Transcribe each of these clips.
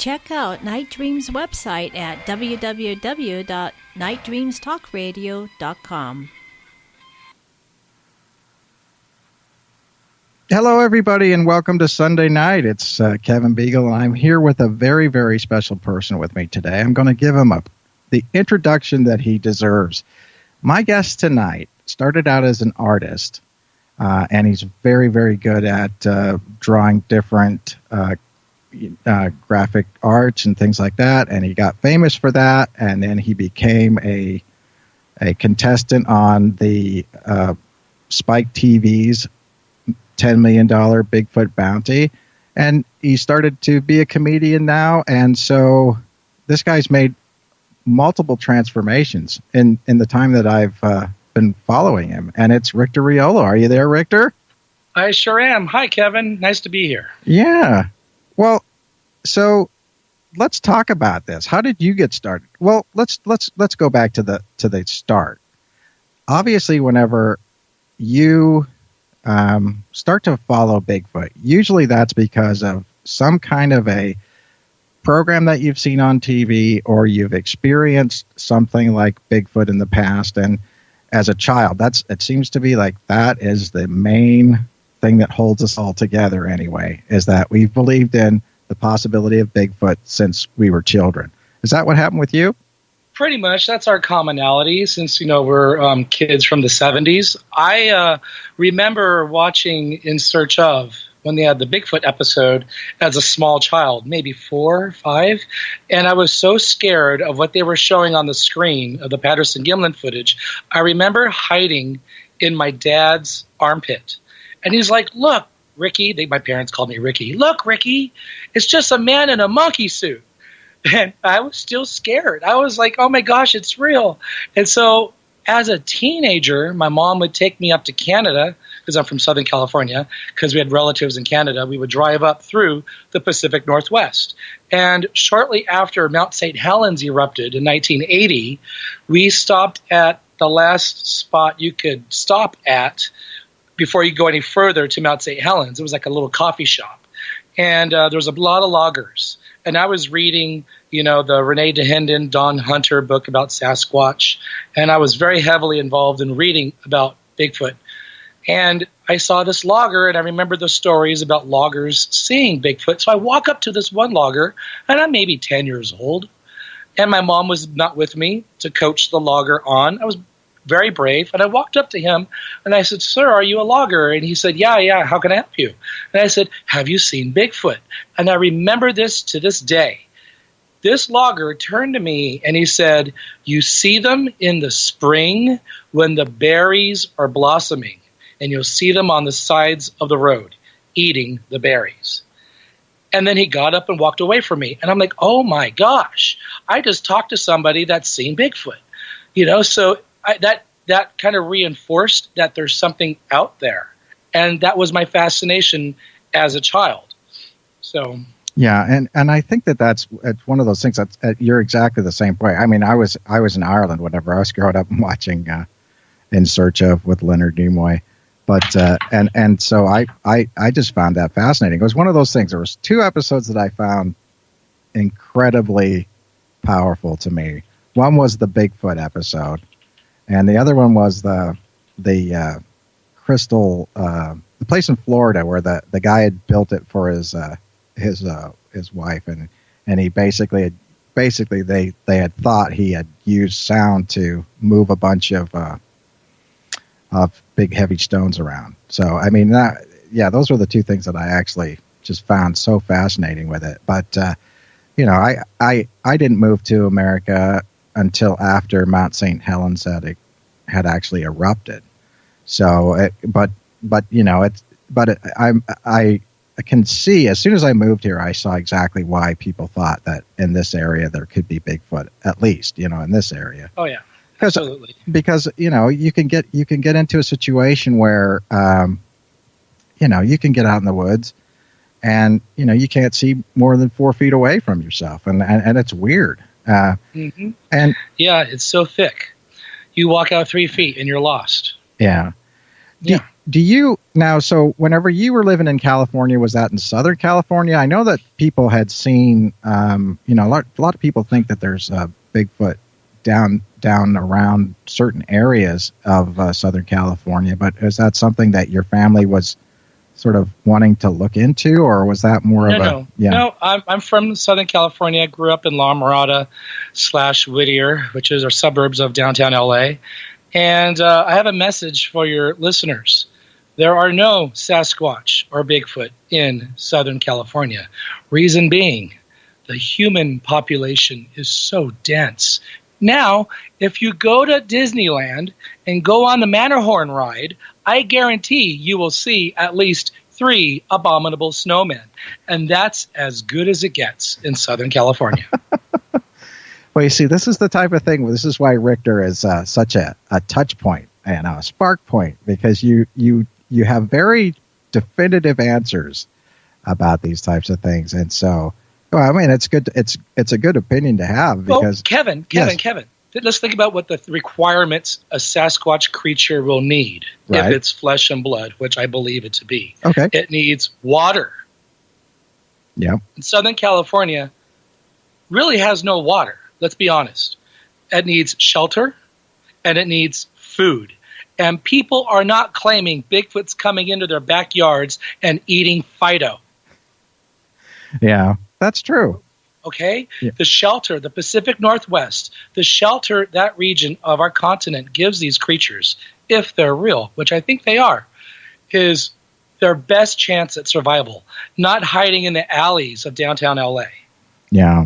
Check out Night Dream's website at www.nightdreamstalkradio.com. Hello, everybody, and welcome to Sunday Night. It's Kevin Beegle, and I'm here with a very, very special person with me today. I'm going to give him the introduction that he deserves. My guest tonight started out as an artist, and he's very, very good at drawing different graphic arts and things like that, and he got famous for that, and then he became a contestant on the Spike TV's $10 million Bigfoot bounty, and he started to be a comedian now, and so this guy's made multiple transformations in the time that I've been following him, and it's Richter Riolo. Are you there, Richter? I sure am. Hi, Kevin. Nice to be here. Yeah. Well, so let's talk about this. How did you get started? Well, let's go back to the start. Obviously, whenever you start to follow Bigfoot, usually that's because of some kind of a program that you've seen on TV, or you've experienced something like Bigfoot in the past. And as a child, it seems to be like that is the main thing that holds us all together anyway, is that we've believed in the possibility of Bigfoot since we were children. Is that what happened with you? Pretty much. That's our commonality since, we're kids from the 70s. I remember watching In Search Of when they had the Bigfoot episode as a small child, maybe 4 or 5. And I was so scared of what they were showing on the screen of the Patterson-Gimlin footage. I remember hiding in my dad's armpit. And he's like, "Look, Ricky," my parents called me Ricky. "Look, Ricky, it's just a man in a monkey suit." And I was still scared. I was like, "Oh my gosh, it's real." And so as a teenager, my mom would take me up to Canada, because I'm from Southern California, because we had relatives in Canada. We would drive up through the Pacific Northwest. And shortly after Mount St. Helens erupted in 1980, we stopped at the last spot you could stop at before you go any further to Mount St. Helens. It was like a little coffee shop. And there was a lot of loggers. And I was reading, the Renee DeHenden, Don Hunter book about Sasquatch. And I was very heavily involved in reading about Bigfoot. And I saw this logger, and I remember the stories about loggers seeing Bigfoot. So I walk up to this one logger, and I'm maybe 10 years old. And my mom was not with me to coach the logger on. I was very brave. And I walked up to him and I said, "Sir, are you a logger?" And he said, Yeah. How can I help you?" And I said, "Have you seen Bigfoot?" And I remember this to this day. This logger turned to me and he said, "You see them in the spring when the berries are blossoming, and you'll see them on the sides of the road eating the berries." And then he got up and walked away from me. And I'm like, oh my gosh, I just talked to somebody that's seen Bigfoot. So that kind of reinforced that there's something out there. And that was my fascination as a child. So yeah, and I think it's one of those things that you're exactly the same way. I mean, I was in Ireland whenever I was growing up and watching In Search Of with Leonard Nimoy. But and so I just found that fascinating. It was one of those things. There was 2 episodes that I found incredibly powerful to me. One was the Bigfoot episode, and the other one was the crystal, the place in Florida where the guy had built it for his wife, and he basically they had thought he had used sound to move a bunch of big heavy stones around. So I mean those were the 2 things that I actually just found so fascinating with it. But I didn't move to America until after Mount St. Helens had actually erupted. So, I can see as soon as I moved here, I saw exactly why people thought that in this area there could be Bigfoot, at least, in this area. Oh yeah, absolutely. Because you can get into a situation where you can get out in the woods and you can't see more than 4 feet away from yourself, and it's weird. And yeah, it's so thick. You walk out 3 feet and you're lost. Yeah. do you now? So whenever you were living in California, was that in Southern California? I know that people had seen, a lot of people think that there's Bigfoot down around certain areas of Southern California. But is that something that your family was sort of wanting to look into, or was that more of a? No. Yeah. No, I'm from Southern California. I grew up in La Mirada / Whittier, which is our suburbs of downtown LA. And I have a message for your listeners. There are no Sasquatch or Bigfoot in Southern California. Reason being, the human population is so dense. Now, if you go to Disneyland and go on the Matterhorn ride, I guarantee you will see at least 3 abominable snowmen. And that's as good as it gets in Southern California. Well, you see, this is the type of thing. This is why Richter is such a touch point and a spark point, because you have very definitive answers about these types of things, and so, well, I mean, it's good. It's a good opinion to have because Kevin. Let's think about what the requirements a Sasquatch creature will need if it's flesh and blood, which I believe it to be. Okay, it needs water. Yeah, in Southern California, really has no water. Let's be honest. It needs shelter, and it needs food. And people are not claiming Bigfoot's coming into their backyards and eating Fido. Yeah, that's true. Okay? Yeah. The shelter, the Pacific Northwest, the shelter that region of our continent gives these creatures, if they're real, which I think they are, is their best chance at survival, not hiding in the alleys of downtown LA. Yeah.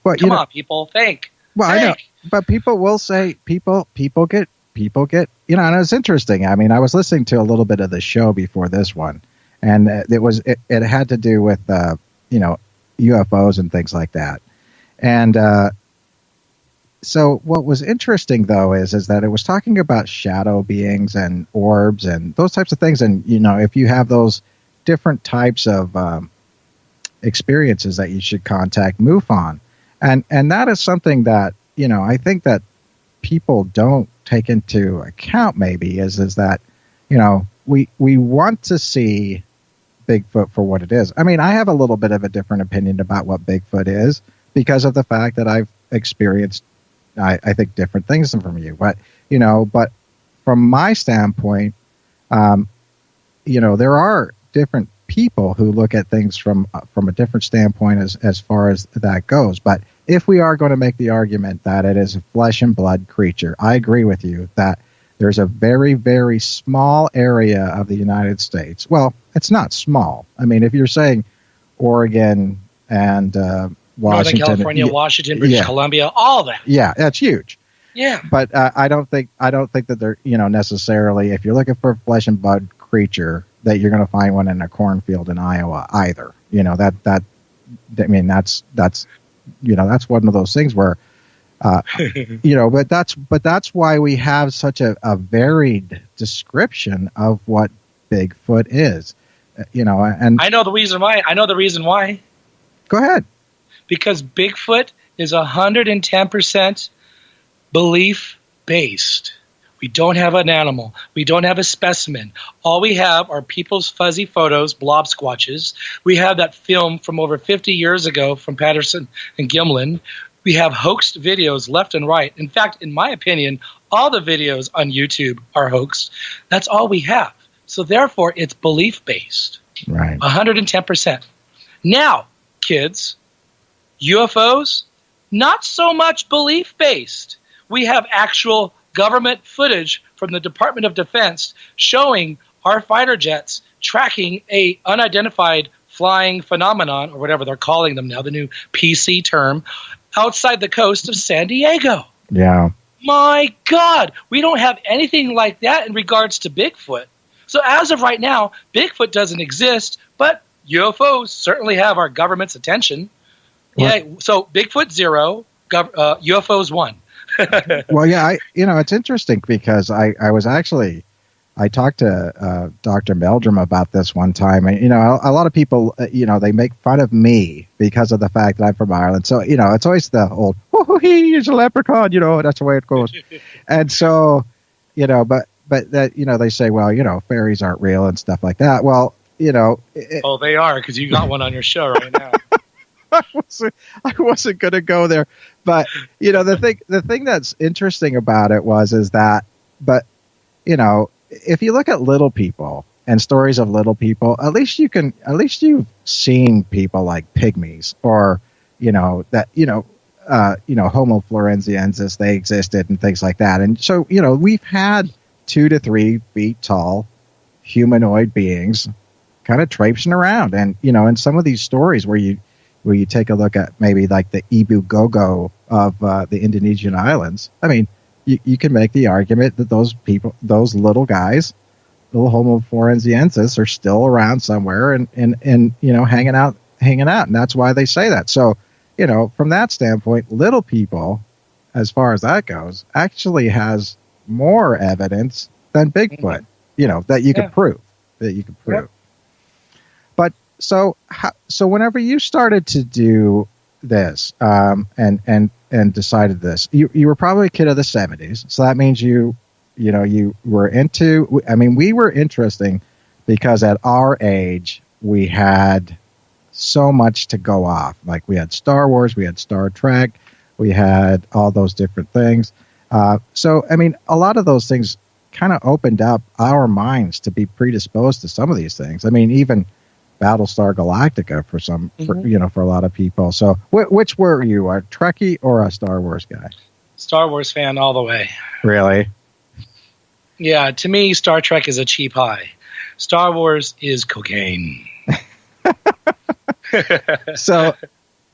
Well, Come on, people, think. Well, think. I know, but people will say people get, and it's interesting. I mean, I was listening to a little bit of the show before this one, and it had to do with UFOs and things like that. And so what was interesting though is that it was talking about shadow beings and orbs and those types of things. And if you have those different types of experiences, that you should contact MUFON. And that is something that I think that people don't take into account. Maybe is that we want to see Bigfoot for what it is. I mean, I have a little bit of a different opinion about what Bigfoot is because of the fact that I've experienced, I think, different things from you. But but from my standpoint, there are different people who look at things from a different standpoint as far as that goes. But if we are going to make the argument that it is a flesh and blood creature, I agree with you that there's a very, very small area of the United States. Well, it's not small. I mean, if you're saying Oregon and Washington, Northern California, Washington, British Columbia, all that. Yeah, that's huge. Yeah. But I don't think that they're necessarily, if you're looking for a flesh and blood creature, that you're going to find one in a cornfield in Iowa either. That's one of those things where, but that's why we have such a varied description of what Bigfoot is, and I know the reason why. Go ahead. Because Bigfoot is 110% belief based. We don't have an animal. We don't have a specimen. All we have are people's fuzzy photos, blob squatches. We have that film from over 50 years ago from Patterson and Gimlin. We have hoaxed videos left and right. In fact, in my opinion, all the videos on YouTube are hoaxed. That's all we have. So therefore, it's belief-based. Right. 110%. Now, kids, UFOs, not so much belief-based. We have actual government footage from the Department of Defense showing our fighter jets tracking a unidentified flying phenomenon, or whatever they're calling them now, the new PC term, outside the coast of San Diego. Yeah. My God, we don't have anything like that in regards to Bigfoot. So as of right now, Bigfoot doesn't exist, but UFOs certainly have our government's attention. Yeah, so Bigfoot 0, UFOs 1. Well, yeah, it's interesting because I talked to Dr. Meldrum about this one time, and a lot of people, they make fun of me because of the fact that I'm from Ireland. So it's always the old, oh, he's a leprechaun, that's the way it goes. And so, but that, they say, well, fairies aren't real and stuff like that. Well, oh, they are, because you got one on your show right now. I wasn't going to go there, but the thing that's interesting about it is that, but if you look at little people and stories of little people, at least you've seen people like pygmies, or Homo floresiensis, they existed and things like that. And so, we've had 2 to 3 feet tall humanoid beings kind of traipsing around. And, in some of these stories where you take a look at maybe like the Ibu Gogo of the Indonesian islands, I mean, you can make the argument that those little guys, little Homo floresiensis, are still around somewhere and hanging out. And that's why they say that. So, from that standpoint, little people, as far as that goes, actually has more evidence than Bigfoot, that you could prove. Yep. But so whenever you started to do this, and decided this, you were probably a kid of the 70s. So that means you were into, we were interesting because at our age, we had so much to go off. Like, we had Star Wars, we had Star Trek, we had all those different things. So, a lot of those things kind of opened up our minds to be predisposed to some of these things. Even Battlestar Galactica for a lot of people. So, which were you, a Trekkie or a Star Wars guy? Star Wars fan all the way. Really? Yeah, to me, Star Trek is a cheap high. Star Wars is cocaine. So,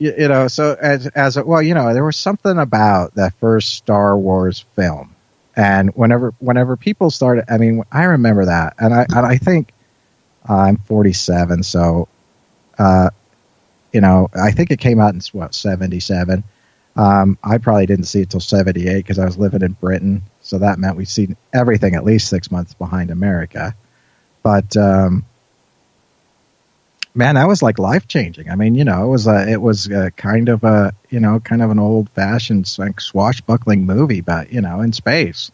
so there was something about that first Star Wars film, and whenever people started, I remember that, and I think I'm 47, so I think it came out in 77. I probably didn't see it till 78 because I was living in Britain, so that meant we'd seen everything at least 6 months behind America, but. Man, that was like life changing. It was kind of an old fashioned swashbuckling movie, but in space.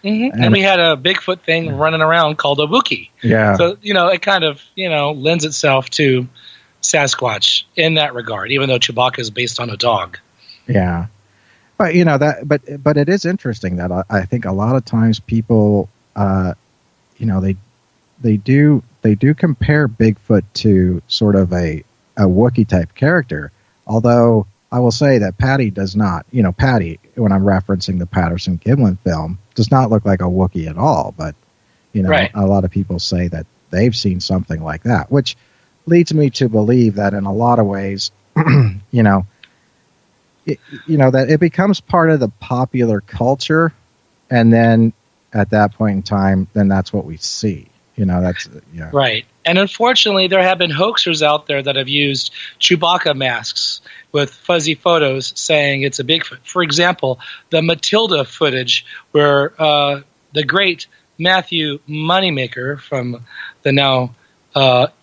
Mm-hmm. And we had a Bigfoot thing running around called a Wookiee. Yeah. So it kind of lends itself to Sasquatch in that regard, even though Chewbacca is based on a dog. Yeah, but but it is interesting that I think a lot of times people, they do compare Bigfoot to sort of a Wookiee type character, although I will say that Patty does not. Patty, when I'm referencing the Patterson-Gimlin film, does not look like a Wookiee at all, but right. A lot of people say that they've seen something like that, which leads me to believe that in a lot of ways, that it becomes part of the popular culture, and then at that point in time, then that's what we see. Right. And unfortunately, there have been hoaxers out there that have used Chewbacca masks with fuzzy photos saying it's a Bigfoot. For example, the Matilda footage where the great Matthew Moneymaker from the now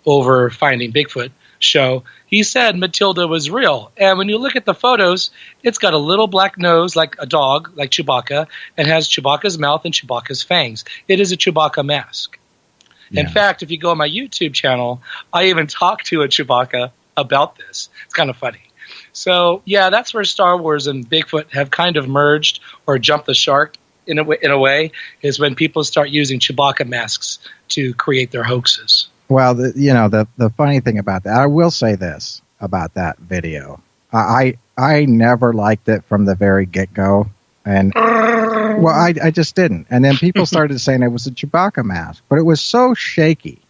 over Finding Bigfoot show, he said Matilda was real. And when you look at the photos, it's got a little black nose like a dog, like Chewbacca, and has Chewbacca's mouth and Chewbacca's fangs. It is a Chewbacca mask. In fact, if you go on my YouTube channel, I even talk to a Chewbacca about this. It's kind of funny. So, yeah, that's where Star Wars and Bigfoot have kind of merged or jumped the shark in a way, is when people start using Chewbacca masks to create their hoaxes. Well, the funny thing about that, I will say this about that video. I never liked it from the very get-go. And well, I just didn't. And then people started saying it was a Chewbacca mask, but it was so shaky,